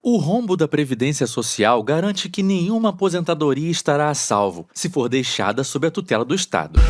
O rombo da Previdência Social garante que nenhuma aposentadoria estará a salvo se for deixada sob a tutela do Estado.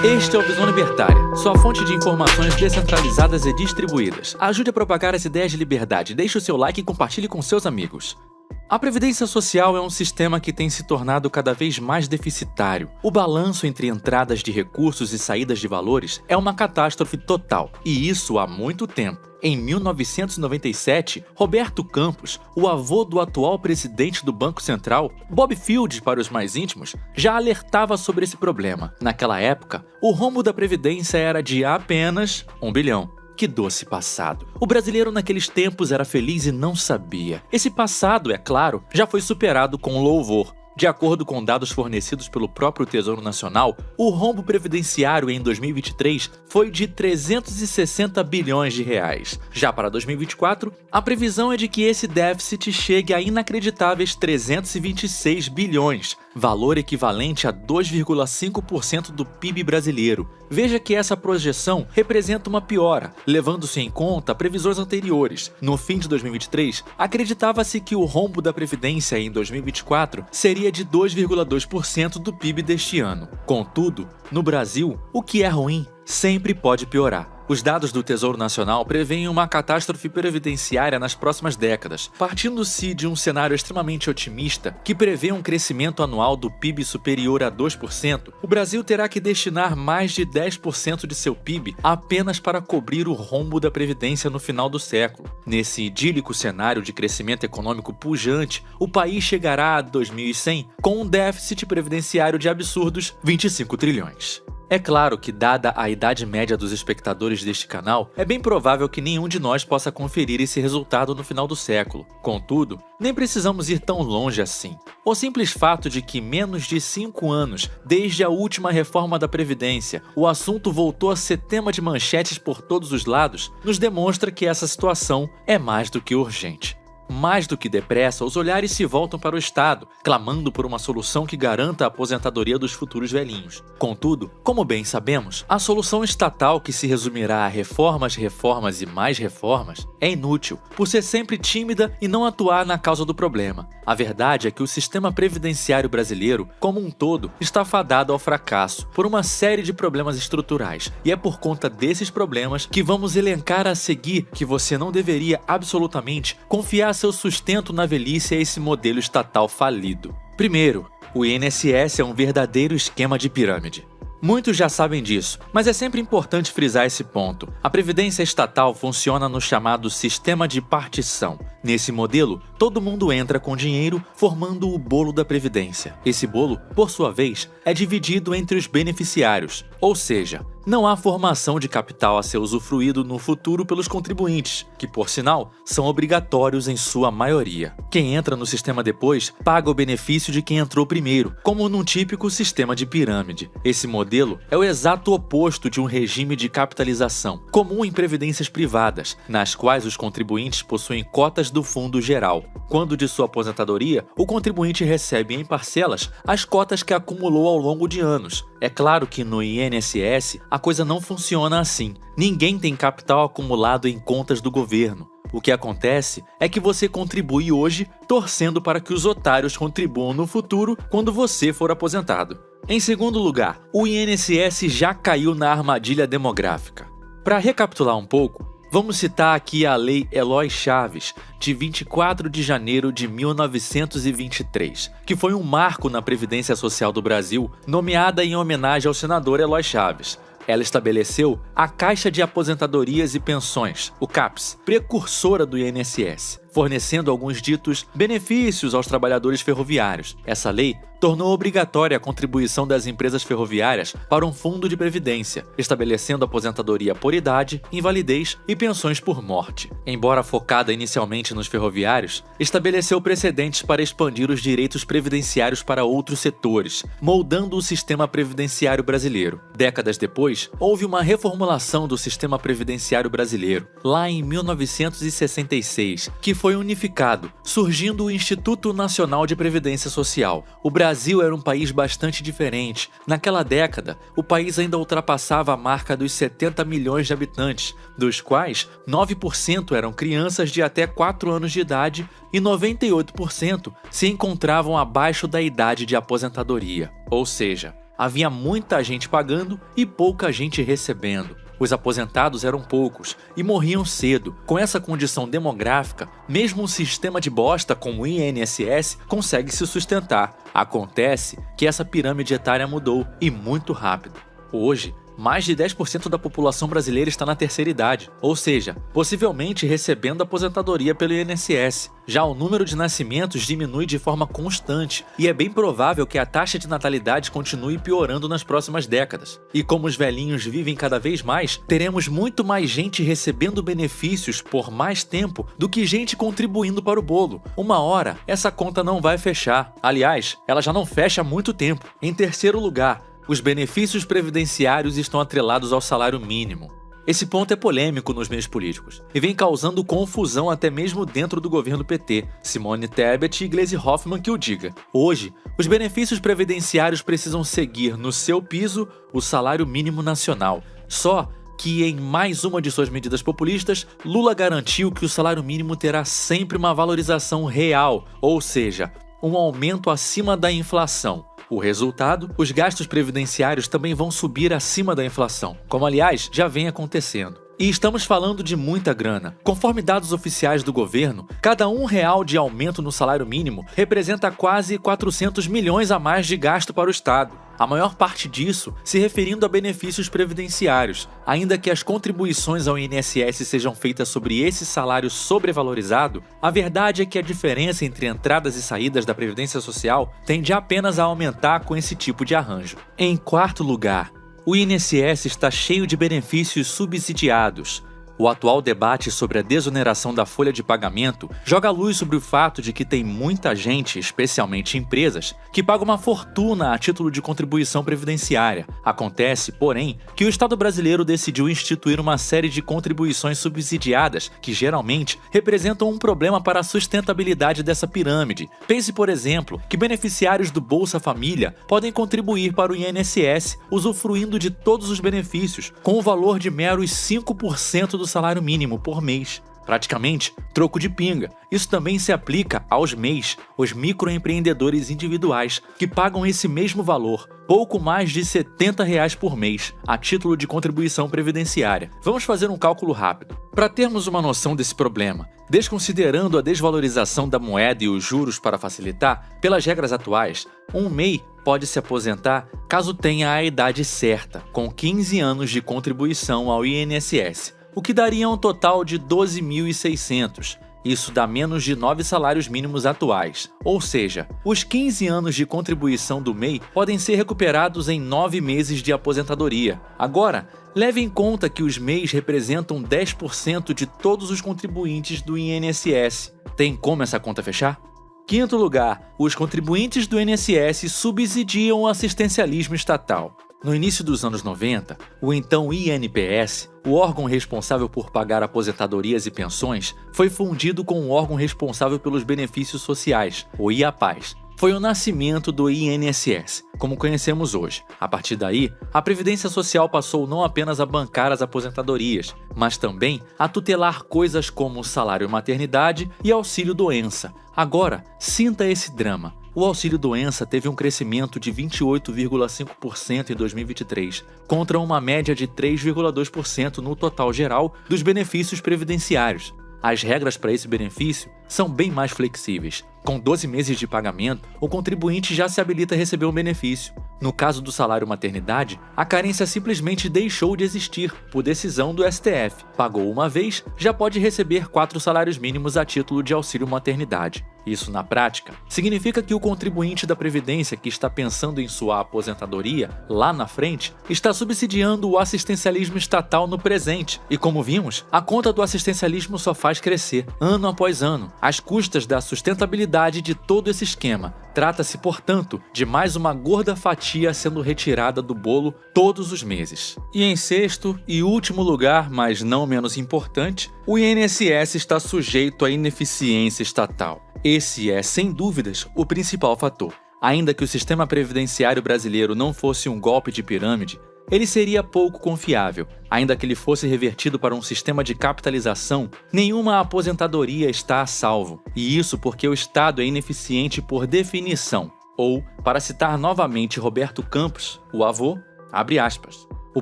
Este é o Visão Libertária, sua fonte de informações descentralizadas e distribuídas. Ajude a propagar as ideias de liberdade, deixe o seu like e compartilhe com seus amigos. A Previdência Social é um sistema que tem se tornado cada vez mais deficitário. O balanço entre entradas de recursos e saídas de valores é uma catástrofe total, e isso há muito tempo. Em 1997, Roberto Campos, o avô do atual presidente do Banco Central, Bob Field para os mais íntimos, já alertava sobre esse problema. Naquela época, o rombo da Previdência era de apenas 1 bilhão. Que doce passado. O brasileiro naqueles tempos era feliz e não sabia. Esse passado, é claro, já foi superado com louvor. De acordo com dados fornecidos pelo próprio Tesouro Nacional, o rombo previdenciário em 2023 foi de 360 bilhões de reais. Já para 2024, a previsão é de que esse déficit chegue a inacreditáveis 326 bilhões, valor equivalente a 2,5% do PIB brasileiro. Veja que essa projeção representa uma piora, levando-se em conta previsões anteriores. No fim de 2023, acreditava-se que o rombo da Previdência em 2024 seria de 2,2% do PIB deste ano. Contudo, no Brasil, o que é ruim sempre pode piorar. Os dados do Tesouro Nacional preveem uma catástrofe previdenciária nas próximas décadas. Partindo-se de um cenário extremamente otimista, que prevê um crescimento anual do PIB superior a 2%, o Brasil terá que destinar mais de 10% de seu PIB apenas para cobrir o rombo da Previdência no final do século. Nesse idílico cenário de crescimento econômico pujante, o país chegará a 2100 com um déficit previdenciário de absurdos 25 trilhões. É claro que, dada a idade média dos espectadores deste canal, é bem provável que nenhum de nós possa conferir esse resultado no final do século. Contudo, nem precisamos ir tão longe assim. O simples fato de que menos de 5 anos, desde a última reforma da Previdência, o assunto voltou a ser tema de manchetes por todos os lados, nos demonstra que essa situação é mais do que urgente. Mais do que depressa, os olhares se voltam para o Estado, clamando por uma solução que garanta a aposentadoria dos futuros velhinhos. Contudo, como bem sabemos, a solução estatal que se resumirá a reformas, reformas e mais reformas é inútil, por ser sempre tímida e não atuar na causa do problema. A verdade é que o sistema previdenciário brasileiro, como um todo, está fadado ao fracasso por uma série de problemas estruturais, e é por conta desses problemas que vamos elencar a seguir que você não deveria absolutamente confiar seu sustento na velhice a esse modelo estatal falido. Primeiro, o INSS é um verdadeiro esquema de pirâmide. Muitos já sabem disso, mas é sempre importante frisar esse ponto. A previdência estatal funciona no chamado sistema de partição. Nesse modelo, todo mundo entra com dinheiro formando o bolo da previdência. Esse bolo, por sua vez, é dividido entre os beneficiários, ou seja, não há formação de capital a ser usufruído no futuro pelos contribuintes, que, por sinal, são obrigatórios em sua maioria. Quem entra no sistema depois paga o benefício de quem entrou primeiro, como num típico sistema de pirâmide. Esse modelo é o exato oposto de um regime de capitalização, comum em previdências privadas, nas quais os contribuintes possuem cotas do Fundo Geral. Quando de sua aposentadoria, o contribuinte recebe em parcelas as cotas que acumulou ao longo de anos. É claro que no INSS a coisa não funciona assim. Ninguém tem capital acumulado em contas do governo. O que acontece é que você contribui hoje torcendo para que os otários contribuam no futuro quando você for aposentado. Em segundo lugar, o INSS já caiu na armadilha demográfica. Para recapitular um pouco, vamos citar aqui a Lei Eloy Chaves, de 24 de janeiro de 1923, que foi um marco na Previdência Social do Brasil, nomeada em homenagem ao senador Eloy Chaves. Ela estabeleceu a Caixa de Aposentadorias e Pensões, o CAPS, precursora do INSS, fornecendo alguns ditos benefícios aos trabalhadores ferroviários. Essa lei tornou obrigatória a contribuição das empresas ferroviárias para um fundo de previdência, estabelecendo aposentadoria por idade, invalidez e pensões por morte. Embora focada inicialmente nos ferroviários, estabeleceu precedentes para expandir os direitos previdenciários para outros setores, moldando o sistema previdenciário brasileiro. Décadas depois, houve uma reformulação do sistema previdenciário brasileiro, lá em 1966, que foi unificado, surgindo o Instituto Nacional de Previdência Social. O Brasil era um país bastante diferente. Naquela década, o país ainda ultrapassava a marca dos 70 milhões de habitantes, dos quais 9% eram crianças de até 4 anos de idade e 98% se encontravam abaixo da idade de aposentadoria. Ou seja, havia muita gente pagando e pouca gente recebendo. Os aposentados eram poucos e morriam cedo. Com essa condição demográfica, mesmo um sistema de bosta como o INSS consegue se sustentar. Acontece que essa pirâmide etária mudou, e muito rápido. Hoje, mais de 10% da população brasileira está na terceira idade, ou seja, possivelmente recebendo aposentadoria pelo INSS. Já o número de nascimentos diminui de forma constante e é bem provável que a taxa de natalidade continue piorando nas próximas décadas. E como os velhinhos vivem cada vez mais, teremos muito mais gente recebendo benefícios por mais tempo do que gente contribuindo para o bolo. Uma hora, essa conta não vai fechar. Aliás, ela já não fecha há muito tempo. Em terceiro lugar, os benefícios previdenciários estão atrelados ao salário mínimo. Esse ponto é polêmico nos meios políticos e vem causando confusão até mesmo dentro do governo PT. Simone Tebet e Gleisi Hoffmann que o diga. Hoje, os benefícios previdenciários precisam seguir no seu piso o salário mínimo nacional. Só que em mais uma de suas medidas populistas, Lula garantiu que o salário mínimo terá sempre uma valorização real, ou seja, um aumento acima da inflação. O resultado, os gastos previdenciários também vão subir acima da inflação, como aliás já vem acontecendo. E estamos falando de muita grana. Conforme dados oficiais do governo, cada R$1 de aumento no salário mínimo representa quase 400 milhões a mais de gasto para o Estado. A maior parte disso se referindo a benefícios previdenciários, ainda que as contribuições ao INSS sejam feitas sobre esse salário sobrevalorizado, a verdade é que a diferença entre entradas e saídas da Previdência Social tende apenas a aumentar com esse tipo de arranjo. Em quarto lugar, o INSS está cheio de benefícios subsidiados. O atual debate sobre a desoneração da folha de pagamento joga luz sobre o fato de que tem muita gente, especialmente empresas, que paga uma fortuna a título de contribuição previdenciária. Acontece, porém, que o Estado brasileiro decidiu instituir uma série de contribuições subsidiadas que geralmente representam um problema para a sustentabilidade dessa pirâmide. Pense, por exemplo, que beneficiários do Bolsa Família podem contribuir para o INSS usufruindo de todos os benefícios, com o valor de meros 5% do salário mínimo por mês. Praticamente troco de pinga. Isso também se aplica aos MEIs, os microempreendedores individuais, que pagam esse mesmo valor, pouco mais de R$70 por mês, a título de contribuição previdenciária. Vamos fazer um cálculo rápido. Para termos uma noção desse problema, desconsiderando a desvalorização da moeda e os juros para facilitar, pelas regras atuais, um MEI pode se aposentar caso tenha a idade certa, com 15 anos de contribuição ao INSS, o que daria um total de 12.600. Isso dá menos de 9 salários mínimos atuais. Ou seja, os 15 anos de contribuição do MEI podem ser recuperados em 9 meses de aposentadoria. Agora, leve em conta que os MEIs representam 10% de todos os contribuintes do INSS. Tem como essa conta fechar? Quinto lugar, os contribuintes do INSS subsidiam o assistencialismo estatal. No início dos anos 90, o então INPS, o órgão responsável por pagar aposentadorias e pensões, foi fundido com o órgão responsável pelos benefícios sociais, o IAPAS. Foi o nascimento do INSS, como conhecemos hoje. A partir daí, a Previdência Social passou não apenas a bancar as aposentadorias, mas também a tutelar coisas como salário maternidade e auxílio-doença. Agora, sinta esse drama. O auxílio-doença teve um crescimento de 28,5% em 2023, contra uma média de 3,2% no total geral dos benefícios previdenciários. As regras para esse benefício são bem mais flexíveis. Com 12 meses de pagamento, o contribuinte já se habilita a receber o benefício. No caso do salário maternidade, a carência simplesmente deixou de existir por decisão do STF. Pagou uma vez, já pode receber 4 salários mínimos a título de auxílio maternidade. Isso, na prática, significa que o contribuinte da Previdência que está pensando em sua aposentadoria lá na frente está subsidiando o assistencialismo estatal no presente. E como vimos, a conta do assistencialismo só faz crescer, ano após ano, às custas da sustentabilidade de todo esse esquema. Trata-se, portanto, de mais uma gorda fatia sendo retirada do bolo todos os meses. E em sexto e último lugar, mas não menos importante, o INSS está sujeito à ineficiência estatal. Esse é, sem dúvidas, o principal fator. Ainda que o sistema previdenciário brasileiro não fosse um golpe de pirâmide, ele seria pouco confiável. Ainda que ele fosse revertido para um sistema de capitalização, nenhuma aposentadoria está a salvo. E isso porque o Estado é ineficiente por definição. Ou, para citar novamente Roberto Campos, o avô, abre aspas. O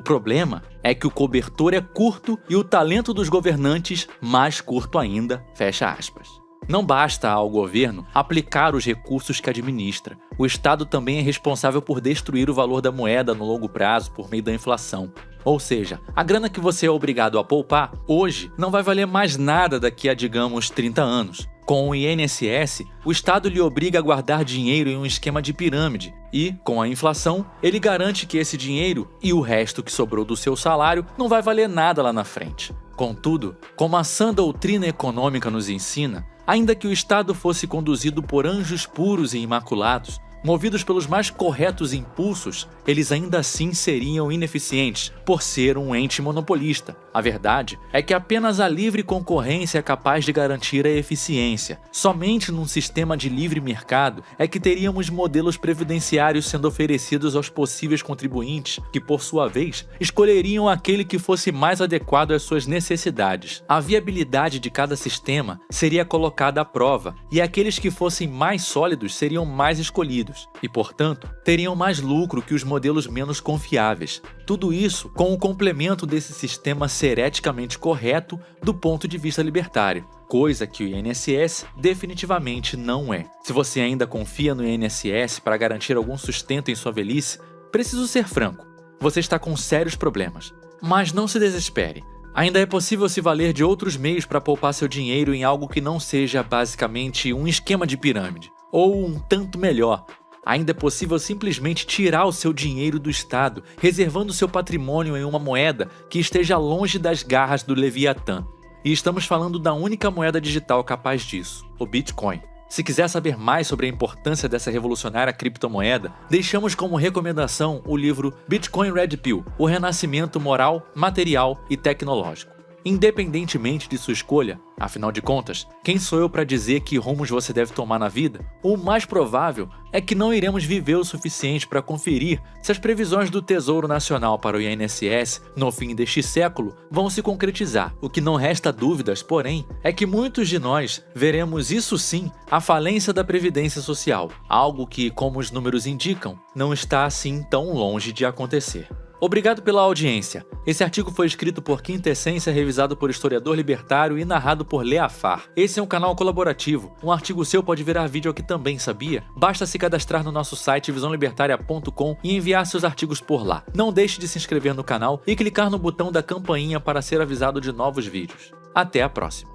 problema é que o cobertor é curto e o talento dos governantes mais curto ainda, fecha aspas. Não basta ao governo aplicar os recursos que administra. O Estado também é responsável por destruir o valor da moeda no longo prazo por meio da inflação. Ou seja, a grana que você é obrigado a poupar hoje não vai valer mais nada daqui a, digamos, 30 anos. Com o INSS, o Estado lhe obriga a guardar dinheiro em um esquema de pirâmide e, com a inflação, ele garante que esse dinheiro e o resto que sobrou do seu salário não vai valer nada lá na frente. Contudo, como a sã doutrina econômica nos ensina, ainda que o Estado fosse conduzido por anjos puros e imaculados, movidos pelos mais corretos impulsos, eles ainda assim seriam ineficientes, por ser um ente monopolista. A verdade é que apenas a livre concorrência é capaz de garantir a eficiência. Somente num sistema de livre mercado é que teríamos modelos previdenciários sendo oferecidos aos possíveis contribuintes, que por sua vez escolheriam aquele que fosse mais adequado às suas necessidades. A viabilidade de cada sistema seria colocada à prova, e aqueles que fossem mais sólidos seriam mais escolhidos. E, portanto, teriam mais lucro que os modelos menos confiáveis. Tudo isso com o complemento desse sistema ser eticamente correto do ponto de vista libertário, coisa que o INSS definitivamente não é. Se você ainda confia no INSS para garantir algum sustento em sua velhice, preciso ser franco, você está com sérios problemas. Mas não se desespere. Ainda é possível se valer de outros meios para poupar seu dinheiro em algo que não seja basicamente um esquema de pirâmide. Ou um tanto melhor, ainda é possível simplesmente tirar o seu dinheiro do Estado, reservando seu patrimônio em uma moeda que esteja longe das garras do Leviatã. E estamos falando da única moeda digital capaz disso, o Bitcoin. Se quiser saber mais sobre a importância dessa revolucionária criptomoeda, deixamos como recomendação o livro Bitcoin Red Pill, o renascimento moral, material e tecnológico. Independentemente de sua escolha, afinal de contas, quem sou eu para dizer que rumos você deve tomar na vida? O mais provável é que não iremos viver o suficiente para conferir se as previsões do Tesouro Nacional para o INSS no fim deste século vão se concretizar. O que não resta dúvidas, porém, é que muitos de nós veremos isso sim a falência da Previdência Social, algo que, como os números indicam, não está assim tão longe de acontecer. Obrigado pela audiência. Esse artigo foi escrito por Quinta Essência, revisado por historiador libertário e narrado por Leafar. Esse é um canal colaborativo. Um artigo seu pode virar vídeo aqui também, sabia? Basta se cadastrar no nosso site visãolibertaria.com e enviar seus artigos por lá. Não deixe de se inscrever no canal e clicar no botão da campainha para ser avisado de novos vídeos. Até a próxima!